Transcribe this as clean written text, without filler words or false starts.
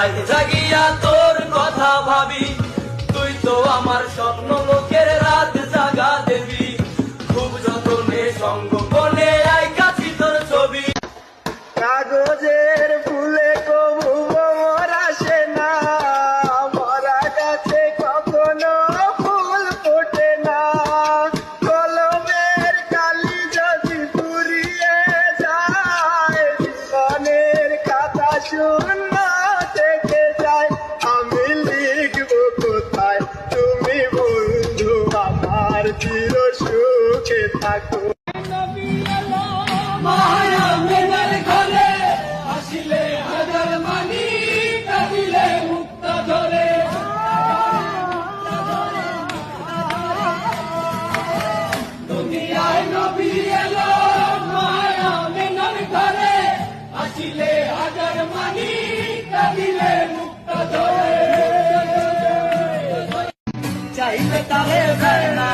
রাত জাগিয়া তোর কথা ভাবি, তুই তো আমার স্বপ্ন লোকের রাত জাগা দেবী। খুব যতনে সঙ্গোপনে আইকাছি তোর ছবি। কাগজের ফুলে কবু ভ্রমর আসে না, মরা গাছে কখনো ফুল ফোটে না। কলমের কালি যদি পুড়িয়ে যায়, জীবনের খাতা শূন্য থেকে যায়। আমি লিখবো কোথায়, তুমি বন্ধু আমার চির সুখে থাকো। মায়া মেনার ঘরে আসিলে হাজার মানি, কাঁদিলে মুক্তা ধরে। দুনিয়ায় নবী এলো মায়া মেনার ঘরে, আসিলে হাজার মানি, কাঁদিলে মুক্তা ধরে। চাইলে তারে বেড়া